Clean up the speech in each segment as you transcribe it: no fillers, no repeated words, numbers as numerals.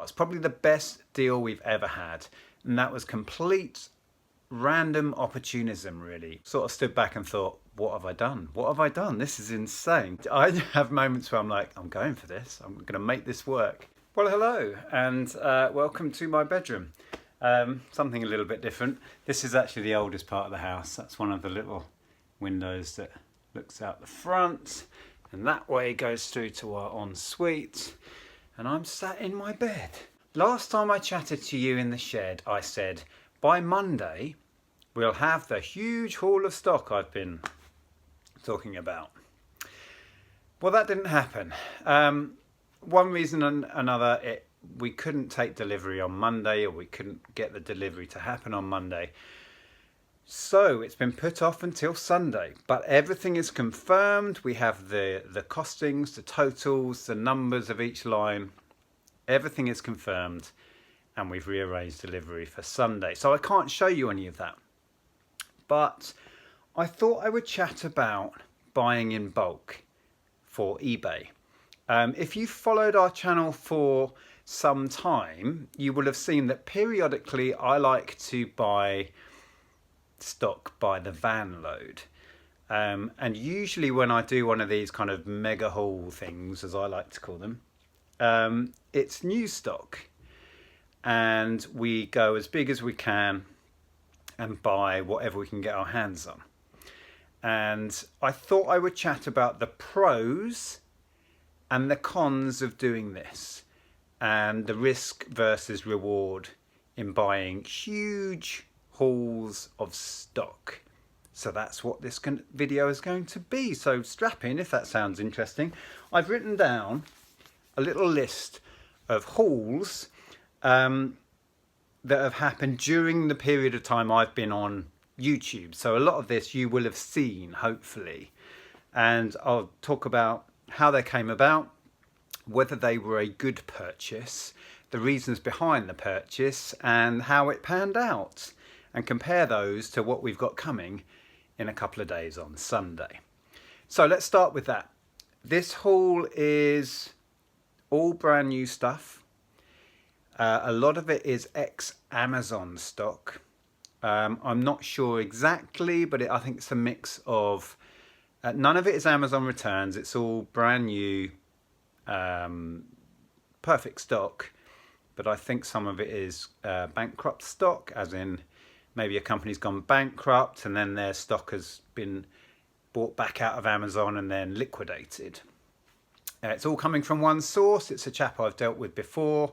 It's probably the best deal we've ever had. And that was complete random opportunism, really. Sort of stood back and thought, what have I done? What have I done? This is insane. I have moments where I'm like, I'm going for this. I'm going to make this work. Well, hello, and welcome to my bedroom. Something a little bit different. This is actually the oldest part of the house. That's one of the little windows that looks out the front, and that way goes through to our ensuite. And I'm sat in my bed. Last time I chatted to you in the shed, I said, by Monday, we'll have the huge haul of stock I've been talking about. Well, that didn't happen. One reason and another, we couldn't take delivery on Monday, or we couldn't get the delivery to happen on Monday. So it's been put off until Sunday, but everything is confirmed. We have the costings, the totals, the numbers of each line. Everything is confirmed, and we've rearranged delivery for Sunday. So I can't show you any of that. But I thought I would chat about buying in bulk for eBay. If you followed our channel for some time, you will have seen that periodically I like to buy stock by the van load. And usually when I do one of these kind of mega haul things, as I like to call them, it's new stock. And we go as big as we can and buy whatever we can get our hands on. And I thought I would chat about the pros and the cons of doing this, and the risk versus reward in buying huge hauls of stock. So that's what this video is going to be. So strap in if that sounds interesting. I've written down a little list of hauls that have happened during the period of time I've been on YouTube. So a lot of this you will have seen, hopefully. And I'll talk about how they came about, whether they were a good purchase, the reasons behind the purchase, and how it panned out, and compare those to what we've got coming in a couple of days on Sunday. So let's start with that. This haul is all brand new stuff. A lot of it is ex-Amazon stock. I'm not sure exactly, but I think it's a mix of, none of it is Amazon returns. It's all brand new, perfect stock. But I think some of it is bankrupt stock, as in maybe a company's gone bankrupt and then their stock has been bought back out of Amazon and then liquidated. It's all coming from one source. It's a chap I've dealt with before.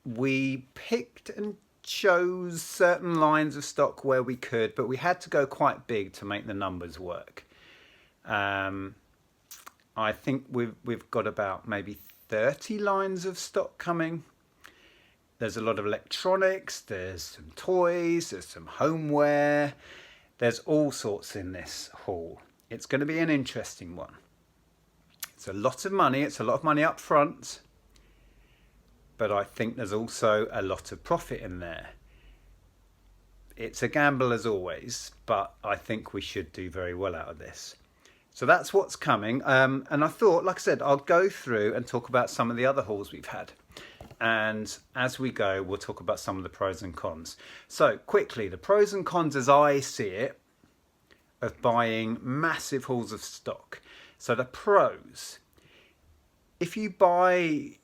We picked and chose certain lines of stock where we could, but we had to go quite big to make the numbers work. I think we've got about maybe 30 lines of stock coming. There's a lot of electronics, there's some toys, there's some homeware. There's all sorts in this haul. It's going to be an interesting one. It's a lot of money. It's a lot of money up front. But I think there's also a lot of profit in there. It's a gamble as always, but I think we should do very well out of this. So that's what's coming. And I thought, like I said, I'll go through and talk about some of the other hauls we've had. And as we go, we'll talk about some of the pros and cons. So quickly, the pros and cons as I see it of buying massive hauls of stock. So the pros, if you buy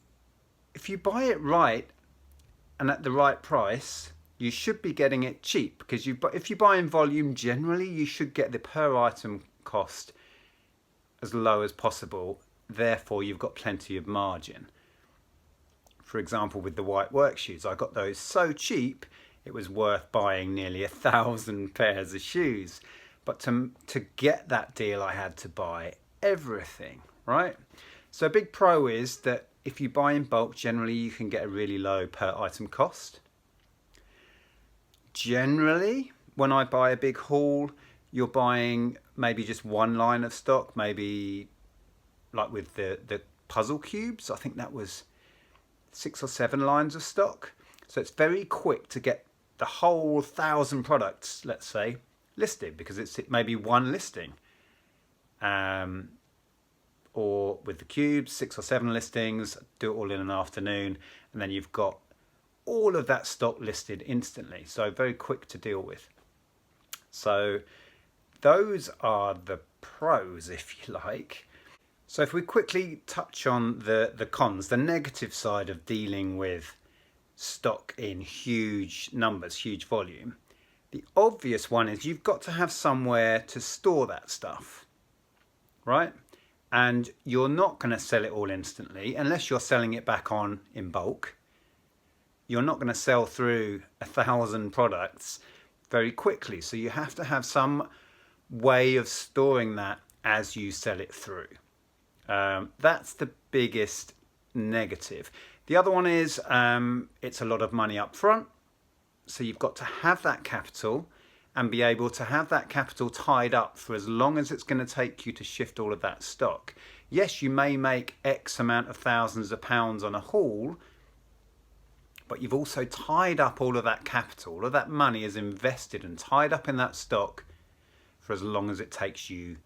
it right and at the right price, you should be getting it cheap, because if you buy in volume, generally you should get the per item cost as low as possible. Therefore, you've got plenty of margin. For example, with the white work shoes, I got those so cheap, it was worth buying nearly 1,000 pairs of shoes. But to get that deal, I had to buy everything, right? So a big pro is that if you buy in bulk, generally you can get a really low per item cost. Generally, when I buy a big haul, you're buying maybe just one line of stock, maybe like with the puzzle cubes. I think that was 6 or 7 lines of stock. So it's very quick to get the whole 1,000 products, let's say, listed, because it's maybe one listing. or with the cubes, 6 or 7 listings, do it all in an afternoon, and then you've got all of that stock listed instantly. So very quick to deal with. So those are the pros, if you like. So if we quickly touch on the cons, the negative side of dealing with stock in huge numbers, huge volume. The obvious one is you've got to have somewhere to store that stuff, right? And you're not going to sell it all instantly unless you're selling it back on in bulk. You're not going to sell through 1,000 products very quickly. So you have to have some way of storing that as you sell it through. That's the biggest negative. The other one is it's a lot of money up front. So you've got to have that capital and be able to have that capital tied up for as long as it's going to take you to shift all of that stock. Yes, you may make X amount of thousands of pounds on a haul, but you've also tied up all of that capital. All of that money is invested and tied up in that stock for as long as it takes you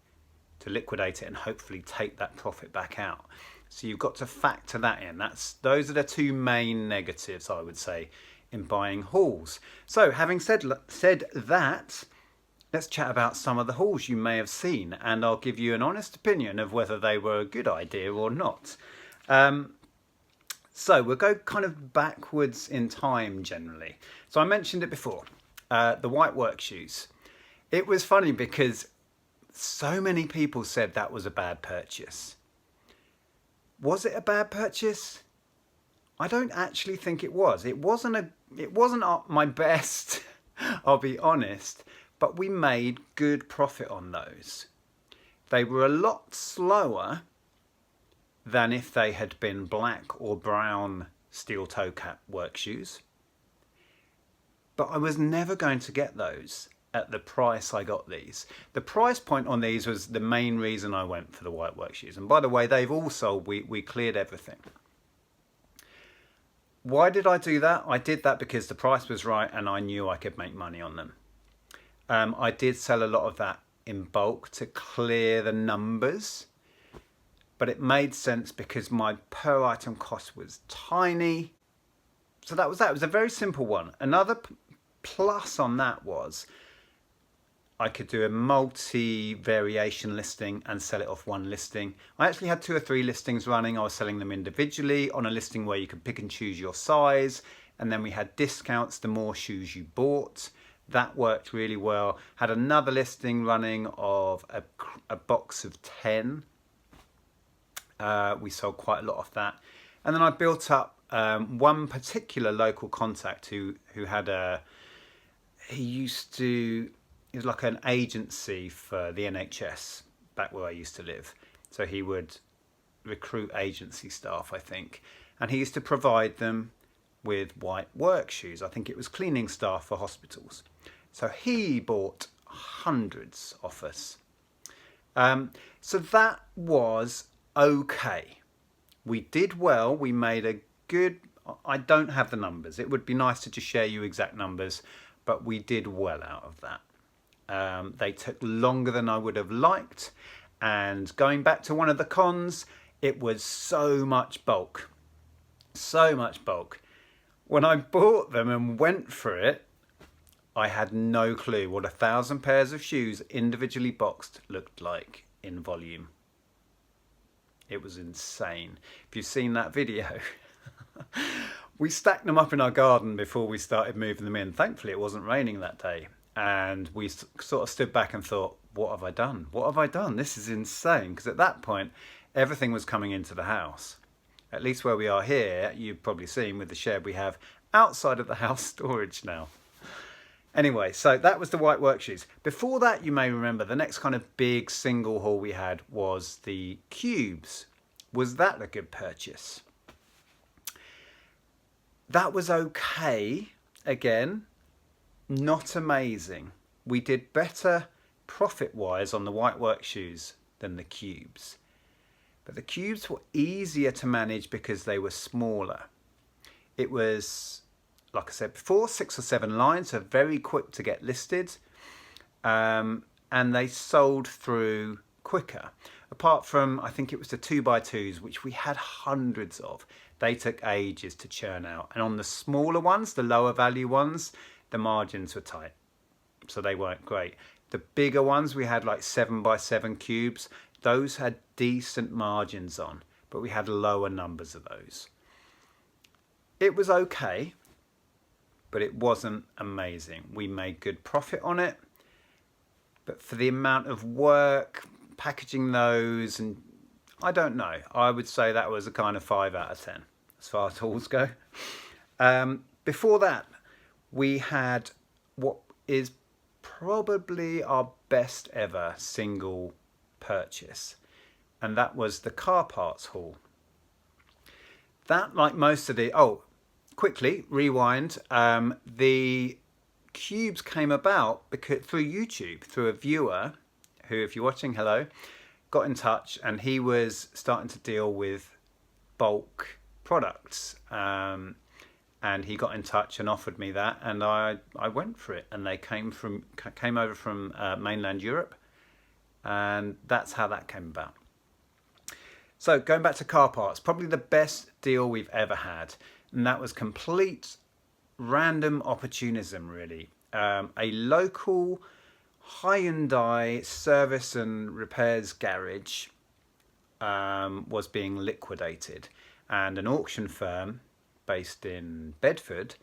to liquidate it and hopefully take that profit back out. So you've got to factor that in. Those are the two main negatives, I would say, in buying hauls. So having said that, let's chat about some of the hauls you may have seen, and I'll give you an honest opinion of whether they were a good idea or not. So we'll go kind of backwards in time generally. So I mentioned it before, the white work shoes. It was funny because so many people said that was a bad purchase. Was it a bad purchase? I don't actually think it was. It wasn't my best, I'll be honest, but we made good profit on those. They were a lot slower than if they had been black or brown steel toe cap work shoes. But I was never going to get those at the price I got these. The price point on these was the main reason I went for the white work shoes. And by the way, they've all sold. We cleared everything. Why did I do that? I did that because the price was right and I knew I could make money on them. I did sell a lot of that in bulk to clear the numbers, but it made sense because my per item cost was tiny. So that was that. It was a very simple one. Another plus on that was I could do a multi-variation listing and sell it off one listing. I actually had 2 or 3 listings running. I was selling them individually on a listing where you could pick and choose your size. And then we had discounts the more shoes you bought. That worked really well. Had another listing running of a box of 10. We sold quite a lot of that. And then I built up one particular local contact who had it was like an agency for the NHS back where I used to live. So he would recruit agency staff, I think. And he used to provide them with white work shoes. I think it was cleaning staff for hospitals. So he bought hundreds off us. So that was okay. We did well. We made a good... I don't have the numbers. It would be nice to just share you exact numbers, but we did well out of that. They took longer than I would have liked, and going back to one of the cons, it was so much bulk. When I bought them and went for it, I had no clue what 1,000 pairs of shoes individually boxed looked like in volume. It was insane. If you've seen that video, we stacked them up in our garden before we started moving them in. Thankfully, it wasn't raining that day. And we sort of stood back and thought, what have I done? What have I done? This is insane. Because at that point, everything was coming into the house. At least where we are here, you've probably seen with the shed we have outside of the house storage now. Anyway, so that was the white work shoes. Before that, you may remember, the next kind of big single haul we had was the cubes. Was that a good purchase? That was okay. Again, not amazing. We did better profit-wise on the white work shoes than the cubes. But the cubes were easier to manage because they were smaller. It was, like I said before, 6 or 7 lines, so very quick to get listed. And they sold through quicker. Apart from, I think it was the 2x2s, which we had hundreds of. They took ages to churn out. And on the smaller ones, the lower value ones, the margins were tight. So they weren't great. The bigger ones, we had like 7x7 cubes. Those had decent margins on, but we had lower numbers of those. It was okay, but it wasn't amazing. We made good profit on it, but for the amount of work packaging those, and I don't know, I would say that was a kind of 5 out of 10 as far as tools go. Before that, we had what is probably our best ever single purchase, and that was the car parts haul. That, like most of the, quickly rewind, the cubes came about because through YouTube, through a viewer who, if you're watching, hello, got in touch, and he was starting to deal with bulk products, and he got in touch and offered me that, and I went for it, and they came over from mainland Europe, and that's how that came about. So going back to car parts, probably the best deal we've ever had, and that was complete random opportunism, really. A local Hyundai service and repairs garage was being liquidated, and an auction firm based in Bedford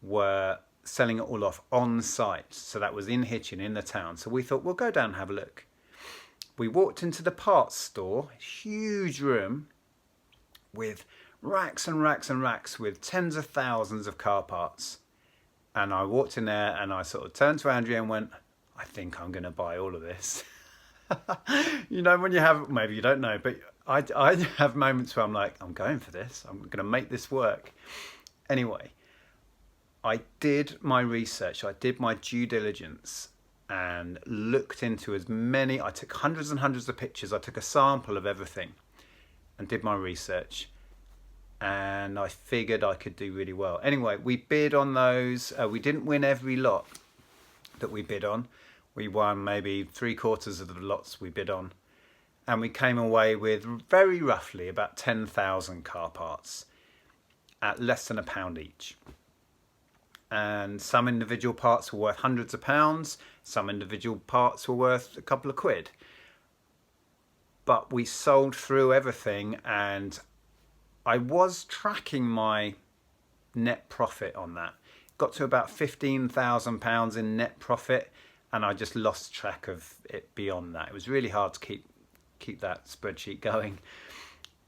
were selling it all off on site. So that was in Hitchin, in the town. So we thought, we'll go down and have a look. We walked into the parts store, huge room with racks and racks and racks with tens of thousands of car parts. And I walked in there and I sort of turned to Andrea and went, I think I'm going to buy all of this. You know, when you have, maybe you don't know, but I have moments where I'm like, I'm going for this. I'm going to make this work. Anyway, I did my research. I did my due diligence and looked into as many. I took hundreds and hundreds of pictures. I took a sample of everything and did my research. And I figured I could do really well. Anyway, we bid on those. We didn't win every lot that we bid on. We won maybe 3/4 of the lots we bid on. And we came away with very roughly about 10,000 car parts at less than £1 each. And some individual parts were worth hundreds of pounds. Some individual parts were worth a couple of quid. But we sold through everything, and I was tracking my net profit on that. Got to about £15,000 in net profit, and I just lost track of it beyond that. It was really hard to keep that spreadsheet going.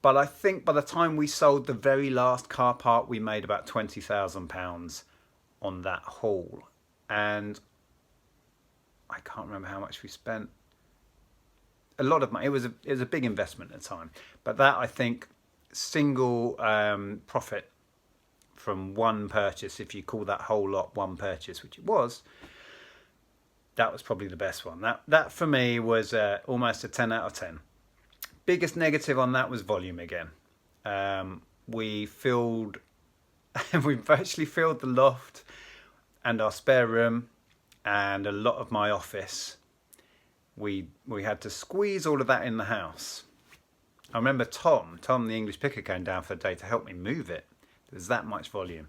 But I think by the time we sold the very last car part, we made about £20,000 on that haul. And I can't remember how much we spent. A lot of money. It was a big investment at the time. But that, I think, single profit from one purchase, if you call that whole lot one purchase, which it was, that was probably the best one. That for me was almost a 10 out of 10. Biggest negative on that was volume again. We virtually filled the loft and our spare room and a lot of my office. We had to squeeze all of that in the house. I remember Tom, the English picker, came down for a day to help me move it. There's that much volume.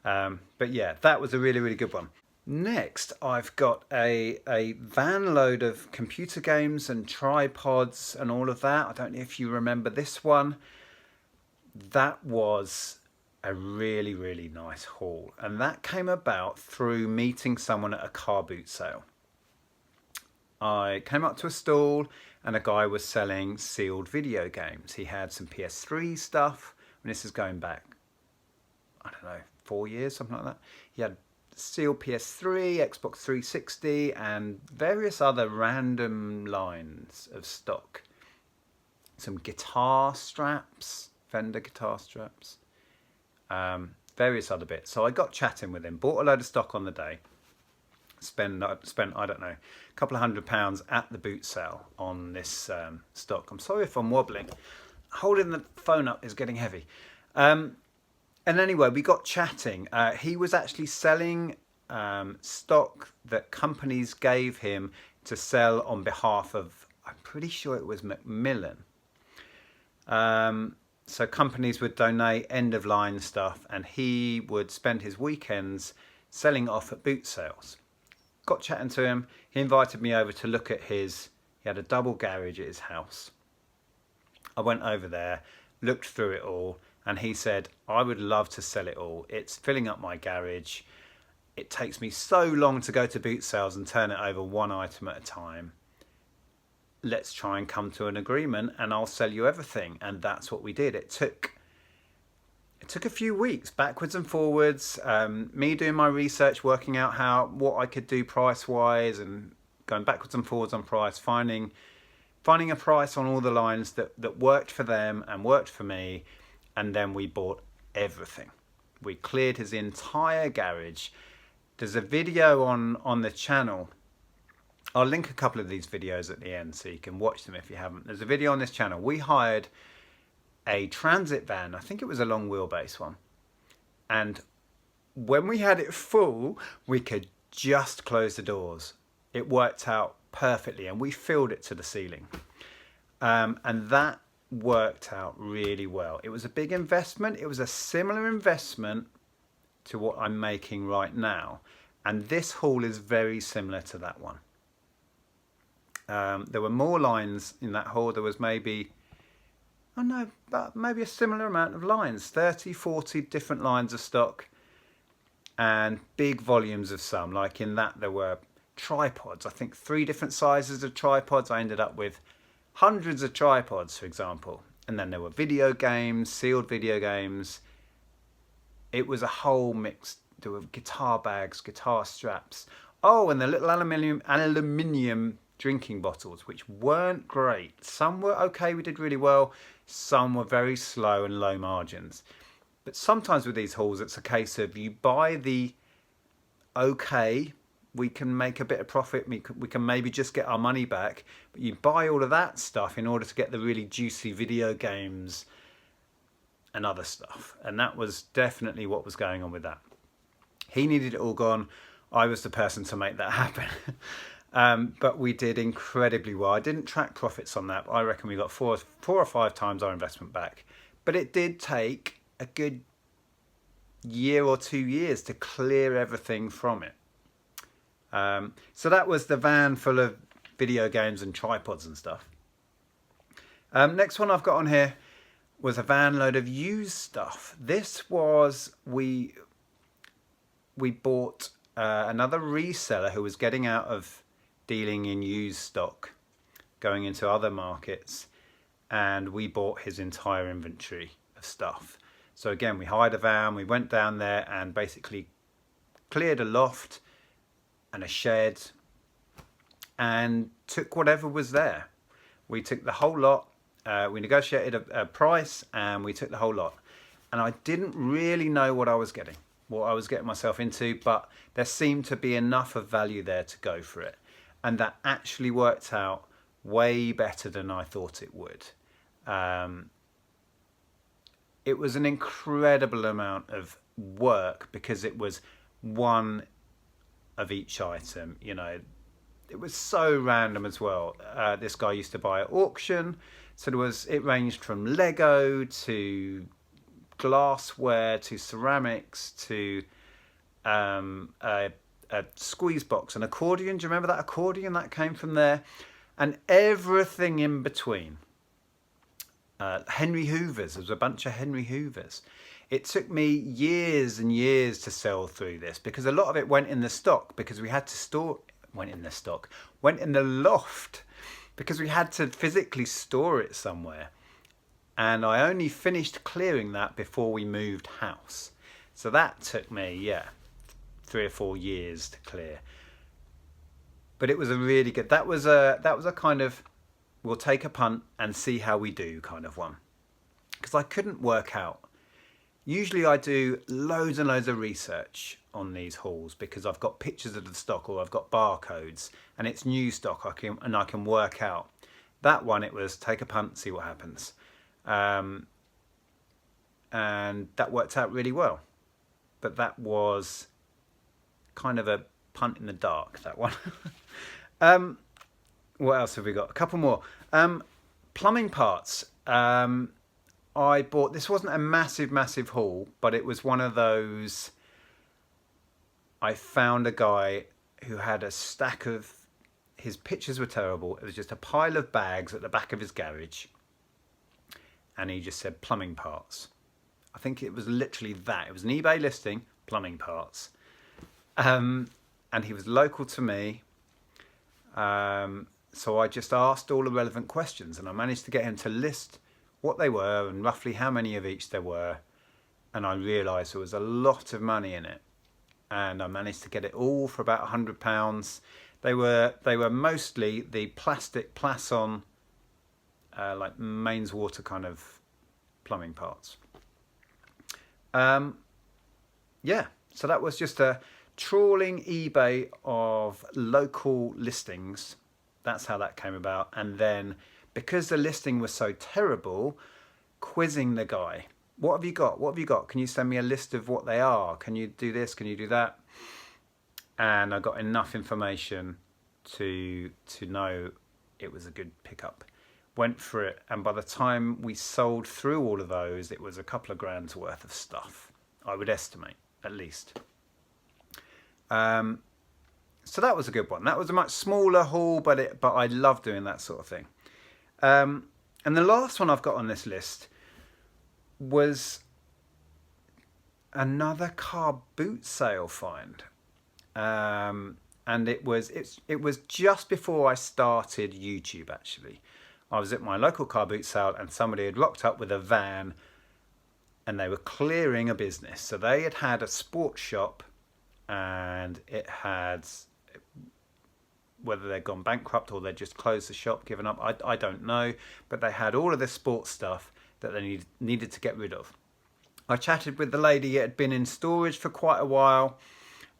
But yeah, that was a really, really good one. Next, I've got a van load of computer games and tripods and all of that. I don't know if you remember this one. That was a really, really nice haul. And that came about through meeting someone at a car boot sale. I came up to a stall and a guy was selling sealed video games. He had some PS3 stuff, and this is going back, I don't know, 4 years, something like that. He had sealed PS3, Xbox 360, and various other random lines of stock. Some guitar straps, Fender guitar straps, various other bits. So I got chatting with him, bought a load of stock on the day. Spent I don't know, a couple of £100 at the boot sale on this stock. I'm sorry if I'm wobbling. Holding the phone up is getting heavy. And anyway, we got chatting. He was actually selling stock that companies gave him to sell on behalf of, I'm pretty sure it was Macmillan. So companies would donate end of line stuff, and he would spend his weekends selling it off at boot sales. Got chatting to him. He invited me over to look at he had a double garage at his house. I went over there, looked through it all, and he said, I would love to sell it all. It's filling up my garage. It takes me so long to go to boot sales and turn it over one item at a time. Let's try and come to an agreement and I'll sell you everything. And that's what we did. It took a few weeks, backwards and forwards, me doing my research, working out what I could do price wise, and going backwards and forwards on price, finding a price on all the lines that worked for them and worked for me. And then we bought everything. We cleared his entire garage. There's a video on the channel. I'll link a couple of these videos at the end so you can watch them if you haven't. There's a video on this channel. We hired a transit van. I think it was a long wheelbase one. And when we had it full, we could just close the doors. It worked out perfectly, and we filled it to the ceiling. And that worked out really well. It was a big investment. It was a similar investment to what I'm making right now. And this haul is very similar to that one. There were more lines in that haul. There was maybe a similar amount of lines, 30, 40 different lines of stock, and big volumes of some. Like in that, there were tripods. I think 3 different sizes of tripods. I ended up with hundreds of tripods, for example. And then there were video games, sealed video games. It was a whole mix. There were guitar bags, guitar straps. Oh, and the little aluminium drinking bottles, which weren't great. Some were okay, we did really well. Some were very slow and low margins. But sometimes with these hauls, it's a case of you buy the okay, we can make a bit of profit, we can maybe just get our money back, but you buy all of that stuff in order to get the really juicy video games and other stuff. And that was definitely what was going on with that. He needed it all gone. I was the person to make that happen. But we did incredibly well. I didn't track profits on that, but I reckon we got four or 5 times our investment back. But it did take a good year or 2 years to clear everything from it. So that was the van full of video games and tripods and stuff. Next one I've got on here was a van load of used stuff. This was, we bought another reseller who was getting out of dealing in used stock, going into other markets, and we bought his entire inventory of stuff. So again, we hired a van, we went down there and basically cleared a loft and a shed and took whatever was there. We took the whole lot. We negotiated a price and we took the whole lot. And I didn't really know what I was getting myself into, but there seemed to be enough of value there to go for it. And that actually worked out way better than I thought it would. It was an incredible amount of work because it was one of each item, you know. It was so random as well. This guy used to buy at auction, so it ranged from Lego to glassware to ceramics to a squeeze box, an accordion. Do you remember that accordion that came from there? And everything in between. Henry Hoovers. There was a bunch of Henry Hoovers. It took me years and years to sell through this because a lot of it went in the stock because we had to store. Went in the loft because we had to physically store it somewhere. And I only finished clearing that before we moved house. So that took me, 3 or 4 years to clear. But it was a really good, that was a kind of, we'll take a punt and see how we do kind of one. Because I couldn't work out. Usually I do loads and loads of research on these hauls because I've got pictures of the stock or I've got barcodes and it's new stock I can work out. That one, it was take a punt, see what happens. And that worked out really well. But that was kind of a punt in the dark, that one. What else have we got? A couple more. Plumbing parts. I bought, this wasn't a massive haul, but it was one of those, I found a guy who had a stack of, his pictures were terrible. It was just a pile of bags at the back of his garage. And he just said plumbing parts. I think it was literally that. It was an eBay listing, plumbing parts. And he was local to me. So I just asked all the relevant questions, and I managed to get him to list what they were and roughly how many of each there were. And I realised there was a lot of money in it. And I managed to get it all for about £100. They were mostly the plastic Plason, like mains water kind of plumbing parts. Yeah, so that was just a trawling eBay of local listings. That's how that came about. And then because the listing was so terrible, quizzing the guy. What have you got? What have you got? Can you send me a list of what they are? Can you do this? Can you do that? And I got enough information to know it was a good pickup. Went for it, and by the time we sold through all of those, it was a couple of grand's worth of stuff, I would estimate, at least. So that was a good one. That was a much smaller haul, but I love doing that sort of thing. And the last one I've got on this list was another car boot sale find. And it was just before I started YouTube, actually. I was at my local car boot sale, and somebody had rocked up with a van, and they were clearing a business. So they had a sports shop, and it had, whether they'd gone bankrupt or they'd just closed the shop, given up, I don't know. But they had all of this sports stuff that they needed to get rid of. I chatted with the lady. It had been in storage for quite a while.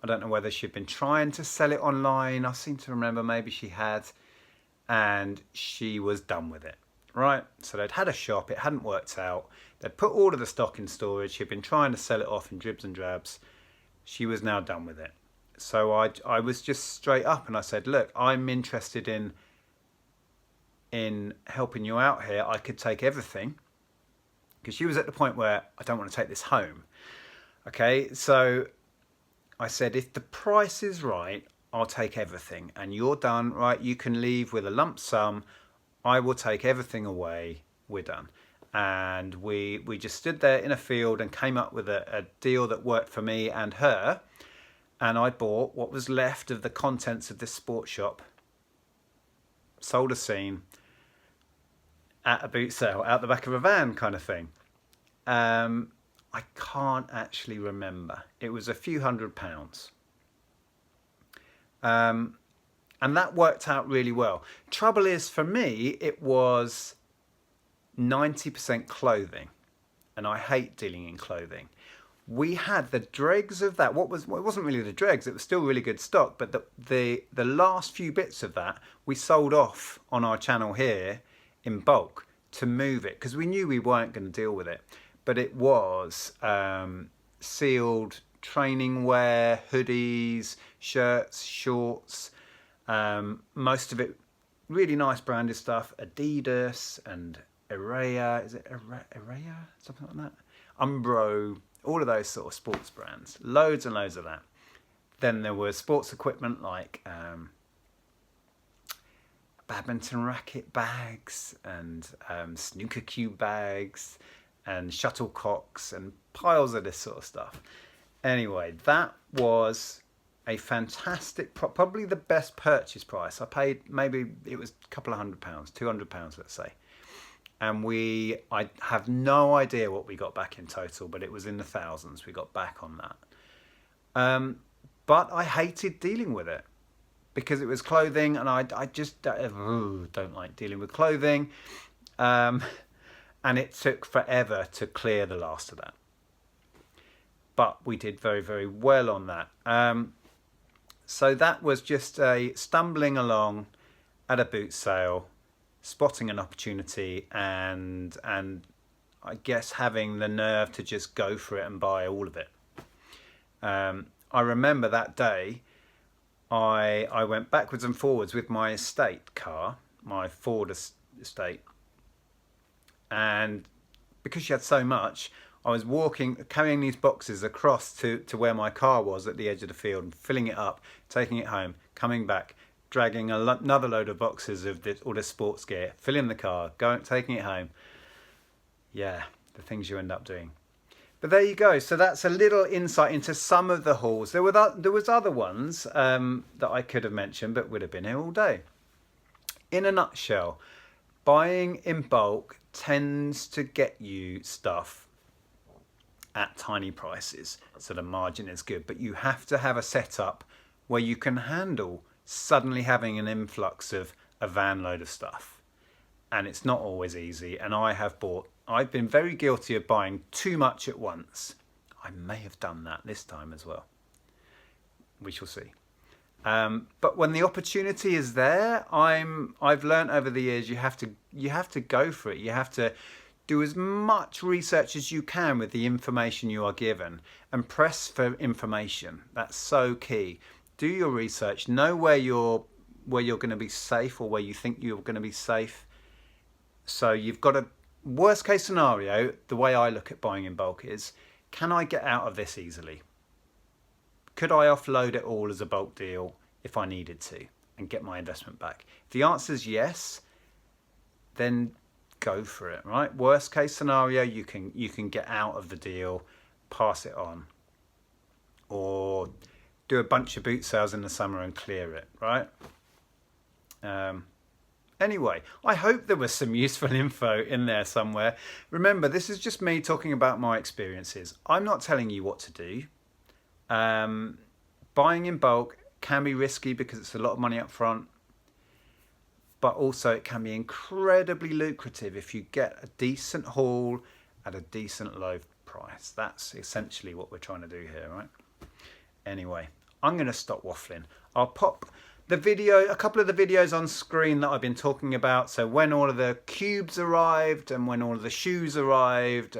I don't know whether she'd been trying to sell it online. I seem to remember maybe she had. And she was done with it, right? So they'd had a shop. It hadn't worked out. They'd put all of the stock in storage. She'd been trying to sell it off in dribs and drabs. She was now done with it. So I was just straight up, and I said, look, I'm interested in helping you out here. I could take everything, because she was at the point where I don't want to take this home. Okay, so I said, if the price is right, I'll take everything, and you're done, right? You can leave with a lump sum. I will take everything away. We're done. And we just stood there in a field and came up with a deal that worked for me and her. And I bought what was left of the contents of this sports shop, sold a scene at a boot sale, out the back of a van kind of thing. I can't actually remember. It was a few £100s. And that worked out really well. Trouble is, for me, it was 90% clothing, and I hate dealing in clothing. We had the dregs of that. It wasn't really the dregs. It was still really good stock, but the last few bits of that we sold off on our channel here in bulk to move it, because we knew we weren't going to deal with it. But it was sealed training wear, hoodies, shirts, shorts, most of it really nice branded stuff, Adidas and Area, is it Area? Something like that. Umbro, all of those sort of sports brands. Loads and loads of that. Then there was sports equipment like badminton racket bags and snooker cue bags and shuttlecocks and piles of this sort of stuff. Anyway, that was a fantastic, probably the best purchase price. I paid, maybe it was a couple of £100, £200, let's say. And I have no idea what we got back in total, but it was in the thousands we got back on that. But I hated dealing with it because it was clothing, and I just don't like dealing with clothing. And it took forever to clear the last of that. But we did very, very well on that. So that was just a stumbling along at a boot sale, spotting an opportunity, and I guess having the nerve to just go for it and buy all of it. I remember that day I went backwards and forwards with my estate car, my Ford estate, and because she had so much, I was carrying these boxes across to where my car was at the edge of the field, and filling it up, taking it home, coming back, dragging another load of boxes of all this sports gear, filling the car, taking it home. Yeah, the things you end up doing. But there you go. So that's a little insight into some of the hauls. There was other ones that I could have mentioned, but would have been here all day. In a nutshell, buying in bulk tends to get you stuff at tiny prices, so the margin is good. But you have to have a setup where you can handle suddenly having an influx of a van load of stuff. And it's not always easy. And I've been very guilty of buying too much at once. I may have done that this time as well. We shall see. But when the opportunity is there, I've learned over the years you have to go for it. You have to do as much research as you can with the information you are given, and press for information. That's so key. Do your research. Know where you're going to be safe, or where you think you're going to be safe. So you've got a worst case scenario. The way I look at buying in bulk is, can I get out of this easily? Could I offload it all as a bulk deal if I needed to and get my investment back? If the answer is yes, then go for it, right? Worst case scenario, you can get out of the deal, pass it on, or do a bunch of boot sales in the summer and clear it, right? Anyway, I hope there was some useful info in there somewhere. Remember, this is just me talking about my experiences. I'm not telling you what to do. Buying in bulk can be risky because it's a lot of money up front, but also it can be incredibly lucrative if you get a decent haul at a decent low price. That's essentially what we're trying to do here, right? Anyway, I'm going to stop waffling. I'll pop a couple of the videos on screen that I've been talking about. So when all of the cubes arrived, and when all of the shoes arrived,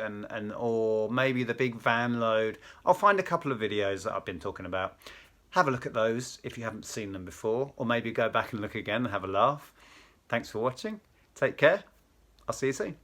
or maybe the big van load. I'll find a couple of videos that I've been talking about. Have a look at those if you haven't seen them before, or maybe go back and look again and have a laugh. Thanks for watching. Take care. I'll see you soon.